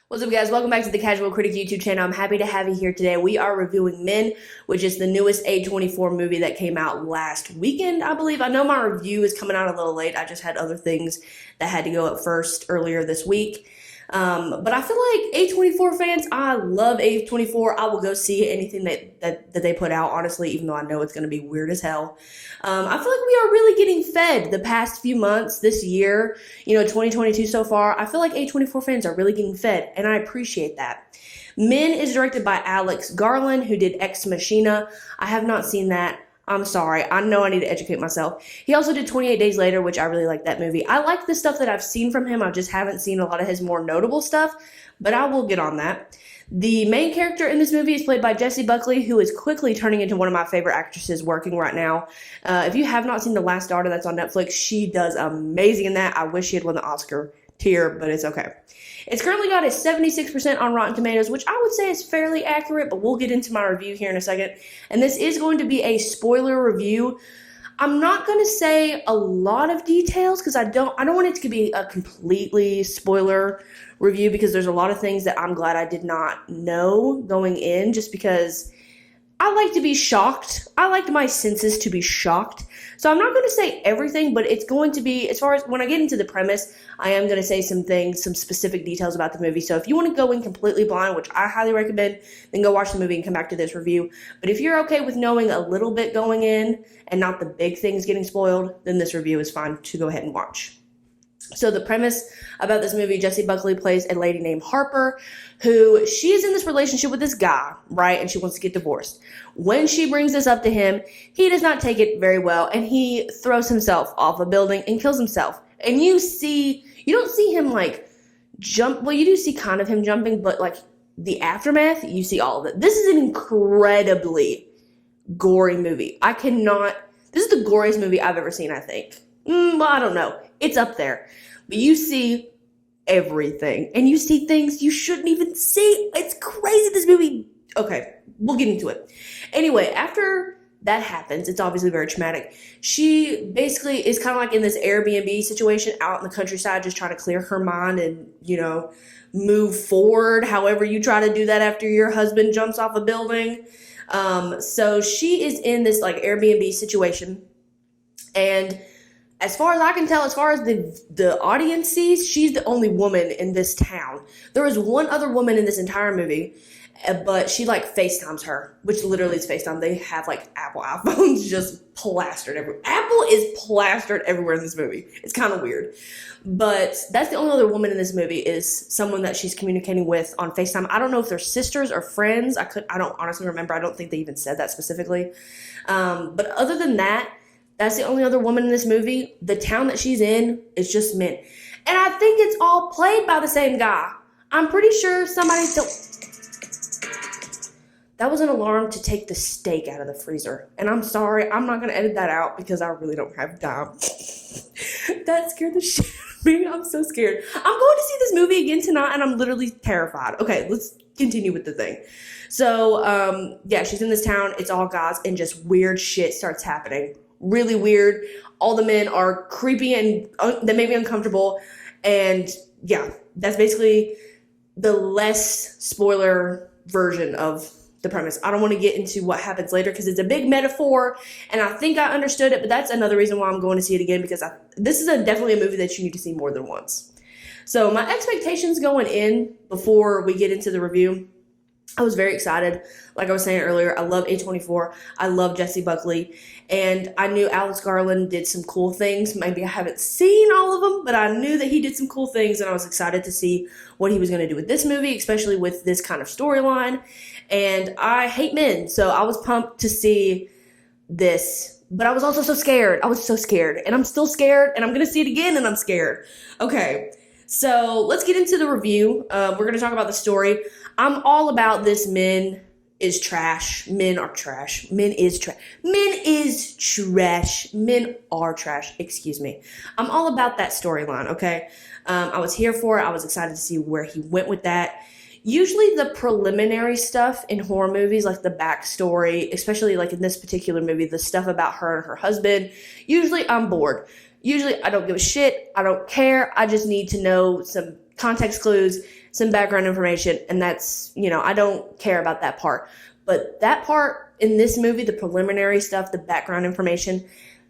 What's up, guys? Welcome back to the Casual Critic YouTube channel. I'm happy to have you here today. We are reviewing Men, which is the newest A24 movie that came out last weekend, I believe. I know my review is coming out a little late. I just had other things that had to go up first earlier this week. But I feel like A24 fans, I love A24. I will go see anything that they put out, honestly, even though I know it's going to be weird as hell. I feel like we are really getting fed the past few months, this year, 2022 so far. I feel like A24 fans are really getting fed, and I appreciate that. Men is directed by Alex Garland, who did Ex Machina. I have not seen that. I'm sorry. I know I need to educate myself. He also did 28 Days Later, which I really like that movie. I like the stuff that I've seen from him. I just haven't seen a lot of his more notable stuff, but I will get on that. The main character in this movie is played by Buckley, who is quickly turning into one of my favorite actresses working right now. If you have not seen The Last Daughter that's on Netflix, she does amazing in that. I wish she had won the Oscar tier, but it's okay. It's currently got a 76% on Rotten Tomatoes, which I would say is fairly accurate, but we'll get into my review here in a second. And this is going to be a spoiler review. I'm not going to say a lot of details because I don't want it to be a completely spoiler review, because there's a lot of things that I'm glad I did not know going in, just because I like to be shocked. I like my senses to be shocked. So I'm not going to say everything, but it's going to be, as far as when I get into the premise, I am going to say some things, some specific details about the movie. So if you want to go in completely blind, which I highly recommend, then go watch the movie and come back to this review. But if you're okay with knowing a little bit going in and not the big things getting spoiled, then this review is fine to go ahead and watch. So the premise about this movie, Buckley plays a lady named Harper, who she is in this relationship with this guy, right? And she wants to get divorced. When she brings this up to him, he does not take it very well, and he throws himself off a building and kills himself. And you don't see him like jump. Well, you do see kind of him jumping, but like the aftermath, you see all of it. This is an incredibly gory movie. This is the goriest movie I've ever seen, I think. Well, I don't know. It's up there. But you see everything. And you see things you shouldn't even see. It's crazy, this movie. Okay, we'll get into it. Anyway, after that happens, it's obviously very traumatic. She basically is kind of like in this Airbnb situation out in the countryside, just trying to clear her mind and, move forward. However you try to do that after your husband jumps off a building. So she is in this like Airbnb situation. And as far as I can tell, as far as the audience sees, she's the only woman in this town. There is one other woman in this entire movie, but she like FaceTimes her, which literally is FaceTime. They have like Apple iPhones just plastered everywhere. Apple is plastered everywhere in this movie. It's kind of weird. But that's the only other woman in this movie, is someone that she's communicating with on FaceTime. I don't know if they're sisters or friends. I don't honestly remember. I don't think they even said that specifically. But other than that, that's the only other woman in this movie. The town that she's in is just men. And I think it's all played by the same guy. I'm pretty sure somebody That was an alarm to take the steak out of the freezer. And I'm sorry, I'm not going to edit that out because I really don't have time. That scared the shit out of me. I'm so scared. I'm going to see this movie again tonight, and I'm literally terrified. Okay, let's continue with the thing. So, yeah, she's in this town. It's all guys, and just weird shit starts happening. Really weird. All the men are creepy and they make me uncomfortable. And yeah, that's basically the less spoiler version of the premise. I don't want to get into what happens later because it's a big metaphor, and I think I understood it, but that's another reason why I'm going to see it again, because this is definitely a movie that you need to see more than once. So my expectations going in before we get into the review, I was very excited. Like I was saying earlier, I love A24. I love Buckley. And I knew Alex Garland did some cool things. Maybe I haven't seen all of them, but I knew that he did some cool things, and I was excited to see what he was going to do with this movie, especially with this kind of storyline. And I hate men, so I was pumped to see this. But I was also so scared. I was so scared. And I'm still scared, and I'm going to see it again, and I'm scared. Okay, so let's get into the review. We're going to talk about the story. I'm all about this. Men is trash. Men are trash. Men is trash. Men is trash. Men are trash. Excuse me. I'm all about that storyline, okay? I was here for it. I was excited to see where he went with that. Usually the preliminary stuff in horror movies, like the backstory, especially like in this particular movie, the stuff about her and her husband, usually I'm bored. Usually I don't give a shit. I don't care. I just need to know some context clues, some background information, and that's, I don't care about that part. But that part in this movie, the preliminary stuff, the background information,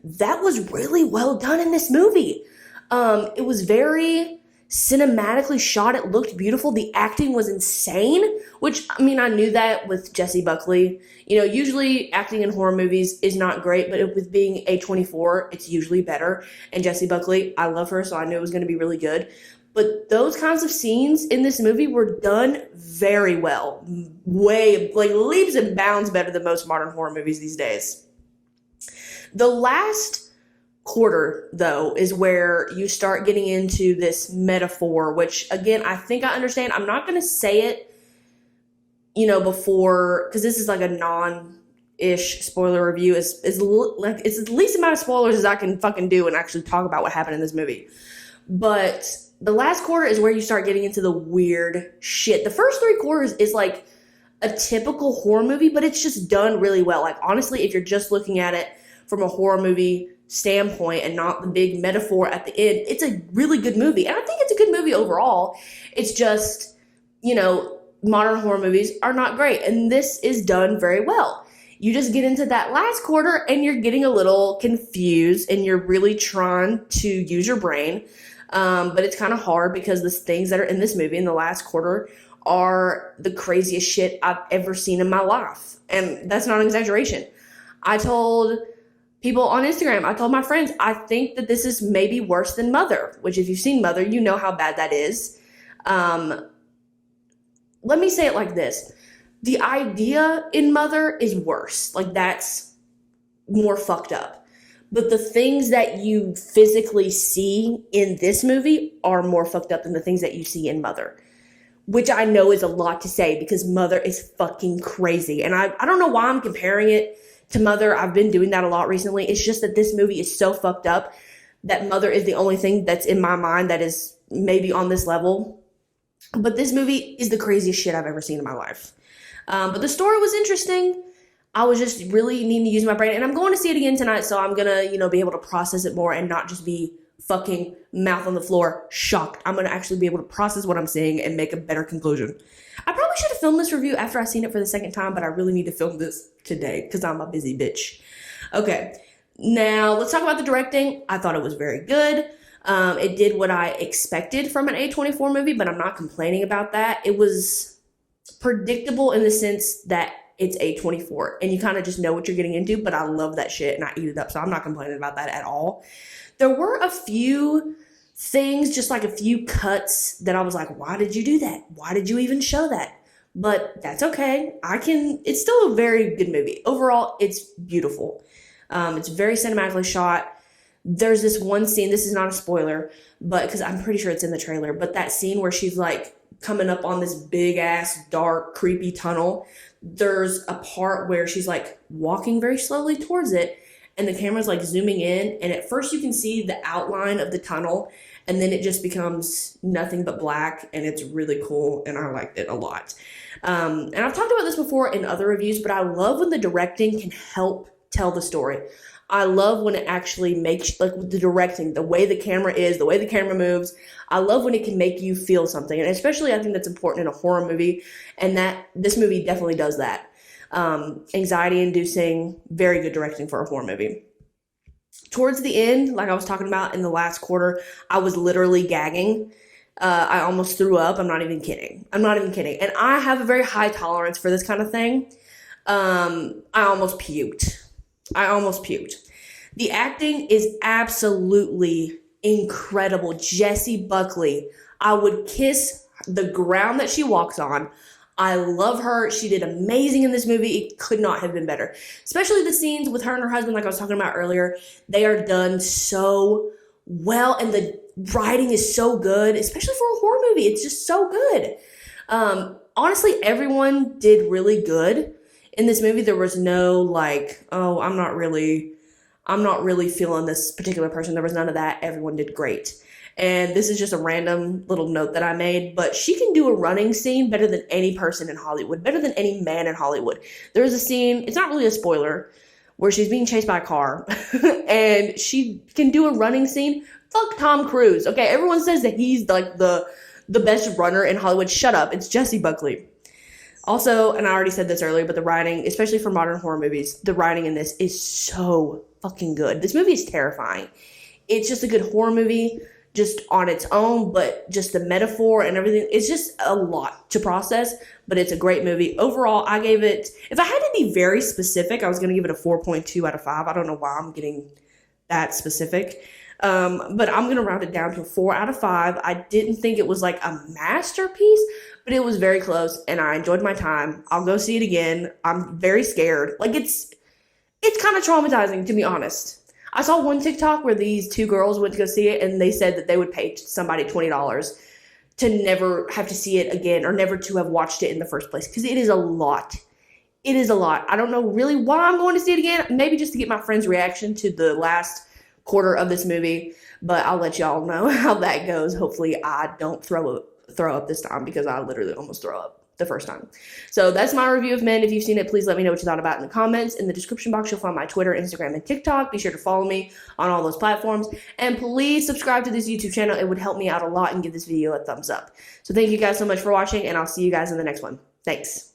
that was really well done in this movie. It was very cinematically shot. It looked beautiful. The acting was insane, which, I knew that with Jessie Buckley. Usually acting in horror movies is not great, but with being A24, it's usually better. And Jessie Buckley, I love her, so I knew it was going to be really good. But those kinds of scenes in this movie were done very well. Leaps and bounds better than most modern horror movies these days. The last quarter, though, is where you start getting into this metaphor, which, again, I think I understand. I'm not going to say it, before, because this is like a non-ish spoiler review. It's the least amount of spoilers as I can fucking do and actually talk about what happened in this movie. But the last quarter is where you start getting into the weird shit. The first 3 quarters is like a typical horror movie, but it's just done really well. Like, honestly, if you're just looking at it from a horror movie standpoint and not the big metaphor at the end, it's a really good movie. And I think it's a good movie overall. It's just, modern horror movies are not great. And this is done very well. You just get into that last quarter and you're getting a little confused and you're really trying to use your brain. But it's kind of hard because the things that are in this movie in the last quarter are the craziest shit I've ever seen in my life. And that's not an exaggeration. I told people on Instagram, I told my friends, I think that this is maybe worse than Mother, which if you've seen Mother, you know how bad that is. Let me say it like this. The idea in Mother is worse. Like, that's more fucked up. But the things that you physically see in this movie are more fucked up than the things that you see in Mother. Which I know is a lot to say because Mother is fucking crazy. And I don't know why I'm comparing it to Mother. I've been doing that a lot recently. It's just that this movie is so fucked up that Mother is the only thing that's in my mind that is maybe on this level. But this movie is the craziest shit I've ever seen in my life. But the story was interesting. I was just really needing to use my brain. And I'm going to see it again tonight, so I'm going to, be able to process it more and not just be fucking mouth on the floor shocked. I'm going to actually be able to process what I'm seeing and make a better conclusion. I probably should have filmed this review after I seen it for the second time, but I really need to film this today because I'm a busy bitch. Okay, now let's talk about the directing. I thought it was very good. It did what I expected from an A24 movie, but I'm not complaining about that. It was predictable in the sense that it's A24 and you kind of just know what you're getting into, but I love that shit and I eat it up, so I'm not complaining about that at all. There were a few things, just like a few cuts that I was like, why did you do that? Why did you even show that? But that's okay. It's still a very good movie. Overall, it's beautiful. It's very cinematically shot. There's this one scene, this is not a spoiler, but because I'm pretty sure it's in the trailer, but that scene where she's like coming up on this big ass, dark, creepy tunnel, there's a part where she's like walking very slowly towards it and the camera's like zooming in, and at first you can see the outline of the tunnel and then it just becomes nothing but black, and it's really cool and I liked it a lot. And I've talked about this before in other reviews, but I love when the directing can help tell the story. I love when it actually makes, like, the directing, the way the camera is, the way the camera moves. I love when it can make you feel something. And especially I think that's important in a horror movie. And this movie definitely does that. Anxiety inducing, very good directing for a horror movie. Towards the end, like I was talking about in the last quarter, I was literally gagging. I almost threw up. I'm not even kidding. And I have a very high tolerance for this kind of thing. I almost puked. The acting is absolutely incredible. Jessie Buckley, I would kiss the ground that she walks on. I love her. She did amazing in this movie. It could not have been better. Especially the scenes with her and her husband, like I was talking about earlier. They are done so well, and the writing is so good, especially for a horror movie. It's just so good. Honestly, everyone did really good. In this movie, there was no like, oh, I'm not really feeling this particular person. There was none of that. Everyone did great. And this is just a random little note that I made, but she can do a running scene better than any person in Hollywood, better than any man in Hollywood. There is a scene, it's not really a spoiler, where she's being chased by a car and she can do a running scene. Fuck Tom Cruise. Okay, everyone says that he's like the the best runner in Hollywood. Shut up. It's Jessie Buckley. Also, and I already said this earlier, but the writing, especially for modern horror movies, the writing in this is so fucking good. This movie is terrifying. It's just a good horror movie just on its own, but just the metaphor and everything, it's just a lot to process, but it's a great movie. Overall, I gave it, if I had to be very specific, I was going to give it a 4.2 out of 5. I don't know why I'm getting that specific. But I'm going to round it down to a 4 out of 5. I didn't think it was like a masterpiece, but it was very close and I enjoyed my time. I'll go see it again. I'm very scared. Like it's kind of traumatizing, to be honest. I saw one TikTok where these 2 girls went to go see it and they said that they would pay somebody $20 to never have to see it again or never to have watched it in the first place, because it is a lot. It is a lot. I don't know really why I'm going to see it again. Maybe just to get my friend's reaction to the last quarter of this movie, but I'll let y'all know how that goes. Hopefully I don't throw up this time, because I literally almost throw up the first time. So that's my review of Men. If you've seen it, please let me know what you thought about it in the comments. In the description box, you'll find my Twitter, Instagram, and TikTok. Be sure to follow me on all those platforms. And please subscribe to this YouTube channel. It would help me out a lot, and give this video a thumbs up. So thank you guys so much for watching, and I'll see you guys in the next one. Thanks.